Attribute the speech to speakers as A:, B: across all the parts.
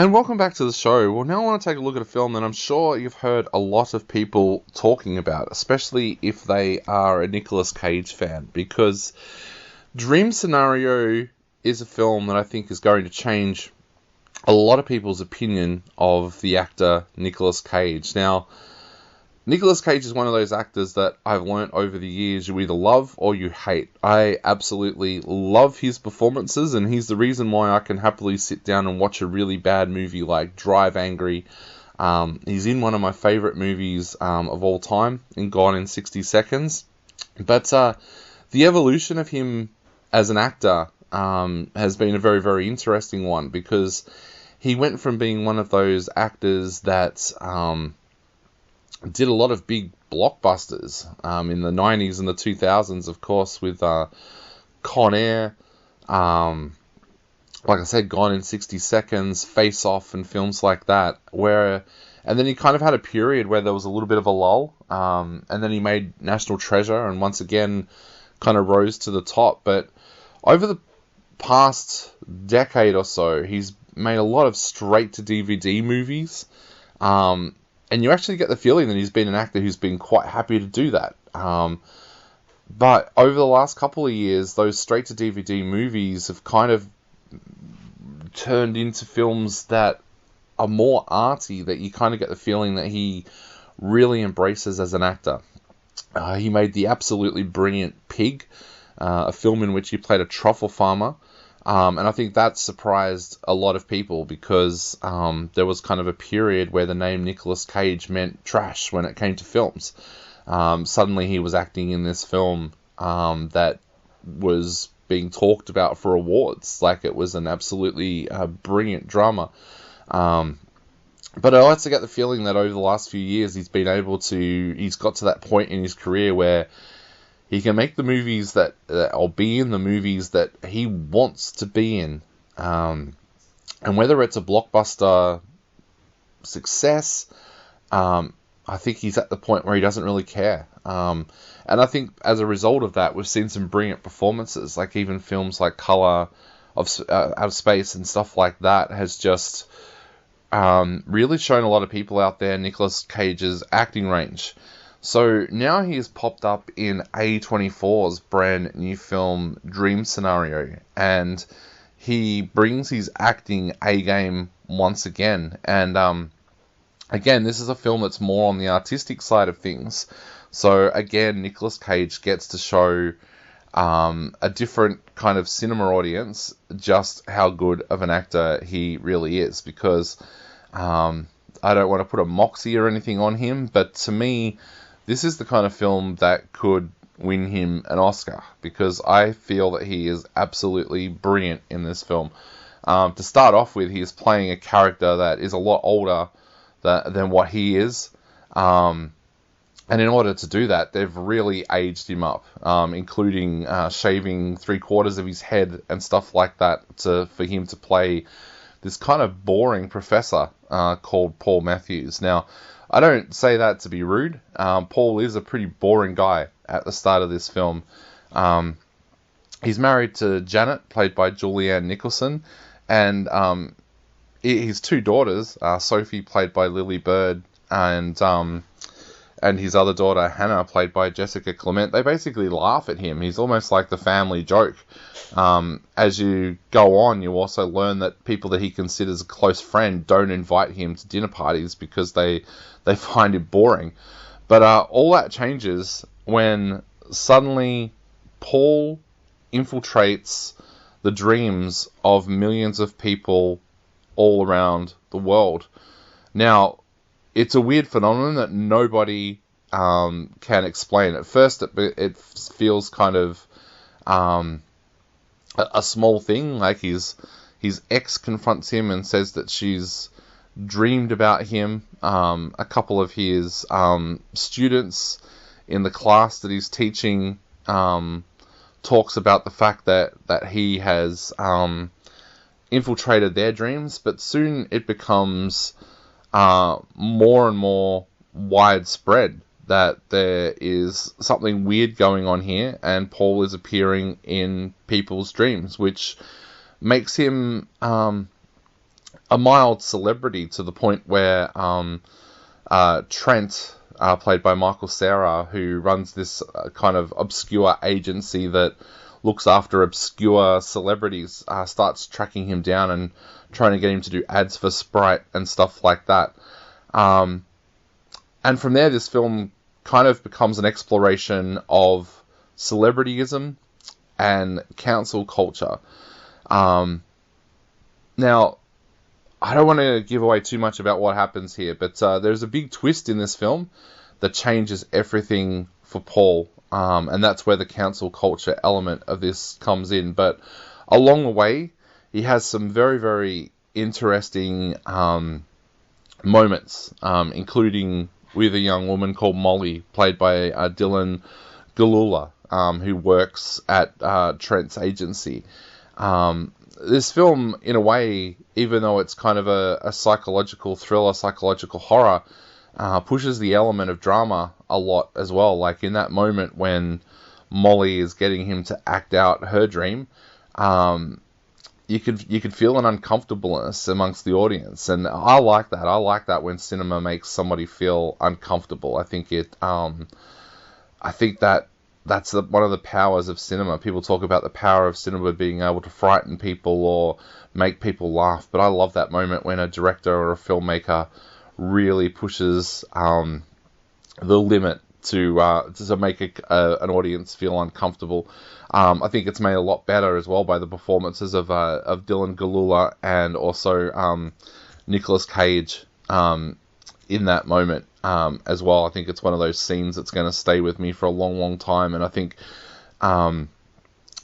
A: And welcome back to the show. Well, now I want to take a look at a film that I'm sure you've heard a lot of people talking about, especially if they are a Nicolas Cage fan, because Dream Scenario is a film that I think is going to change a lot of people's opinion of the actor Nicolas Cage. Now, Nicolas Cage is one of those actors that I've learnt over the years you either love or you hate. I absolutely love his performances, and he's the reason why I can happily sit down and watch a really bad movie like Drive Angry. He's in one of my favourite movies of all time, in Gone in 60 Seconds. But the evolution of him as an actor has been a very, very interesting one, because he went from being one of those actors that did a lot of big blockbusters in the 90s and the 2000s, of course, with Con Air, like I said, Gone in 60 Seconds, Face Off, and films like that, and then he kind of had a period where there was a little bit of a lull, and then he made National Treasure, and once again kind of rose to the top. But over the past decade or so, he's made a lot of straight-to-DVD movies, and you actually get the feeling that he's been an actor who's been quite happy to do that. But over the last couple of years, those straight-to-DVD movies have kind of turned into films that are more arty, that you kind of get the feeling that he really embraces as an actor. He made the absolutely brilliant Pig, a film in which he played a truffle farmer. And I think that surprised a lot of people, because there was kind of a period where the name Nicolas Cage meant trash when it came to films. Suddenly he was acting in this film that was being talked about for awards, like it was an absolutely brilliant drama. But I also get the feeling that over the last few years he's got to that point in his career where he can make the movies or be in the movies that he wants to be in. And whether it's a blockbuster success, I think he's at the point where he doesn't really care. And I think as a result of that, we've seen some brilliant performances, like even films like Color Out of Space and stuff like that has just really shown a lot of people out there Nicolas Cage's acting range. So now he has popped up in A24's brand new film Dream Scenario, and he brings his acting A-game once again. And again, this is a film that's more on the artistic side of things. So again, Nicolas Cage gets to show a different kind of cinema audience just how good of an actor he really is, because I don't want to put a moxie or anything on him, but to me, this is the kind of film that could win him an Oscar, because I feel that he is absolutely brilliant in this film. To start off with, he is playing a character that is a lot older than what he is. And in order to do that, they've really aged him up, including shaving 3/4 of his head and stuff like that for him to play this kind of boring professor called Paul Matthews. Now, I don't say that to be rude. Paul is a pretty boring guy at the start of this film. He's married to Janet, played by Julianne Nicholson, and his two daughters, Sophie, played by Lily Bird, and his other daughter, Hannah, played by Jessica Clement. They basically laugh at him. He's almost like the family joke. As you go on, you also learn that people that he considers a close friend don't invite him to dinner parties because they find him boring. But all that changes when suddenly Paul infiltrates the dreams of millions of people all around the world. Now, it's a weird phenomenon that nobody can explain. At first, it feels kind of a small thing, like his ex confronts him and says that she's dreamed about him. A couple of his students in the class that he's teaching talks about the fact that he has infiltrated their dreams, but soon it becomes more and more widespread that there is something weird going on here, and Paul is appearing in people's dreams, which makes him a mild celebrity to the point where Trent, played by Michael Cera, who runs this kind of obscure agency that looks after obscure celebrities, starts tracking him down and trying to get him to do ads for Sprite and stuff like that. And from there, this film kind of becomes an exploration of celebrityism and cancel culture. Now, I don't want to give away too much about what happens here, but there's a big twist in this film that changes everything for Paul, and that's where the cancel culture element of this comes in. But along the way, he has some very, very interesting moments, including with a young woman called Molly, played by Dylan Galula, who works at Trent's agency. This film, in a way, even though it's kind of a psychological thriller, psychological horror, pushes the element of drama a lot as well. Like in that moment when Molly is getting him to act out her dream, you could feel an uncomfortableness amongst the audience, and I like that. I like that when cinema makes somebody feel uncomfortable. I think that's one of the powers of cinema. People talk about the power of cinema being able to frighten people or make people laugh, but I love that moment when a director or a filmmaker really pushes the limit to make an audience feel uncomfortable. I think it's made a lot better as well by the performances of Dylan Galula and also Nicolas Cage in that moment as well. I think it's one of those scenes that's going to stay with me for a long, long time, and I think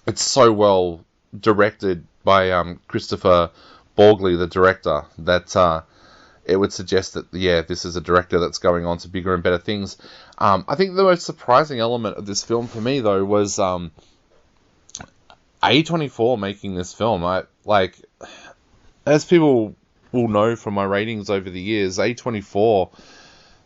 A: it's so well directed by Christopher Borgley, the director, that it would suggest that, yeah, this is a director that's going on to bigger and better things. I think the most surprising element of this film for me, though, was A24 making this film. As people will know from my ratings over the years, A24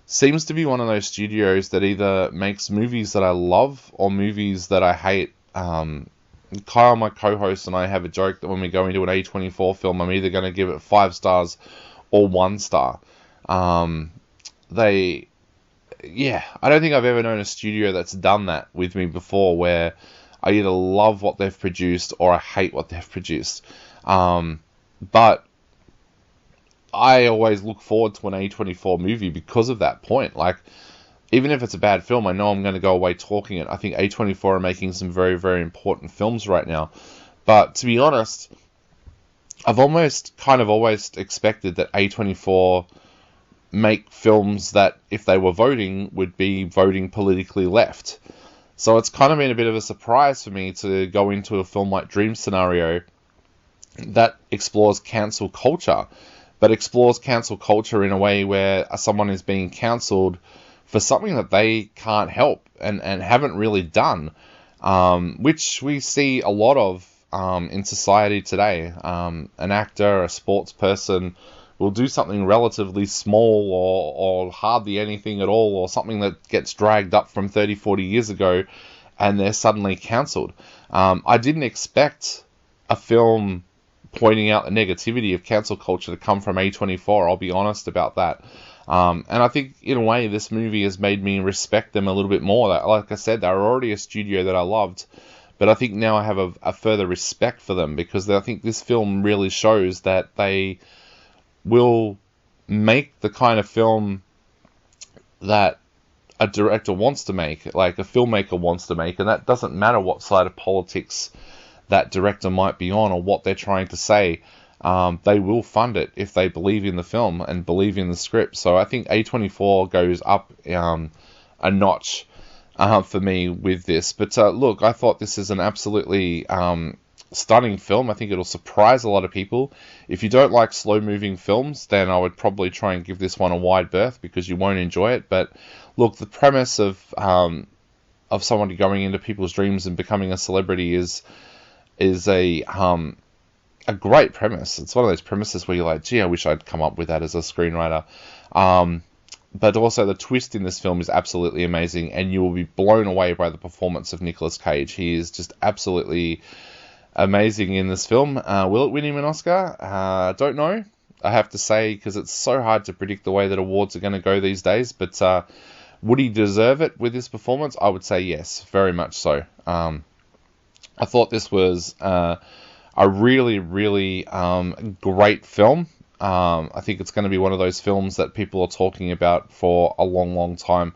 A: seems to be one of those studios that either makes movies that I love or movies that I hate. Kyle, my co-host, and I have a joke that when we go into an A24 film, I'm either going to give it 5 stars or 1 star. I don't think I've ever known a studio that's done that with me before, where I either love what they've produced or I hate what they've produced. But I always look forward to an A24 movie because of that point. Like, even if it's a bad film, I know I'm going to go away talking it. I think A24 are making some very, very important films right now. But to be honest, I've always expected that A24 make films that, if they were voting, would be voting politically left. So it's kind of been a bit of a surprise for me to go into a film like Dream Scenario that explores cancel culture, but explores cancel culture in a way where someone is being cancelled for something that they can't help and haven't really done, which we see a lot of in society today. An actor, a sports person will do something relatively small or hardly anything at all, or something that gets dragged up from 30, 40 years ago, and they're suddenly cancelled. I didn't expect a film pointing out the negativity of cancel culture to come from A24, I'll be honest about that. And I think, in a way, this movie has made me respect them a little bit more. Like I said, they're already a studio that I loved, but I think now I have a further respect for them, because I think this film really shows that they will make the kind of film that a director wants to make, like a filmmaker wants to make, and that doesn't matter what side of politics that director might be on or what they're trying to say. They will fund it if they believe in the film and believe in the script. So I think A24 goes up a notch for me with this. But look, I thought this is an absolutely stunning film. I think it'll surprise a lot of people. If you don't like slow-moving films, then I would probably try and give this one a wide berth, because you won't enjoy it. But look, the premise of somebody going into people's dreams and becoming a celebrity is a great premise. It's one of those premises where you're like, gee, I wish I'd come up with that as a screenwriter. But also the twist in this film is absolutely amazing, and you will be blown away by the performance of Nicolas Cage. He is just absolutely amazing in this film. Will it win him an Oscar? Don't know. I have to say, because it's so hard to predict the way that awards are going to go these days. But would he deserve it with this performance? I would say yes, very much so. I thought this was a really, really great film. I think it's going to be one of those films that people are talking about for a long, long time.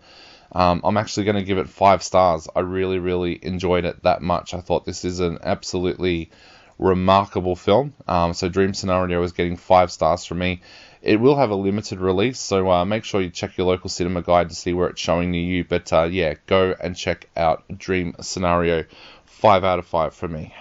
A: I'm actually going to give it 5 stars. I really, really enjoyed it that much. I thought this is an absolutely remarkable film. So Dream Scenario is getting 5 stars from me. It will have a limited release, so make sure you check your local cinema guide to see where it's showing near you. But yeah, go and check out Dream Scenario. 5 out of 5 for me.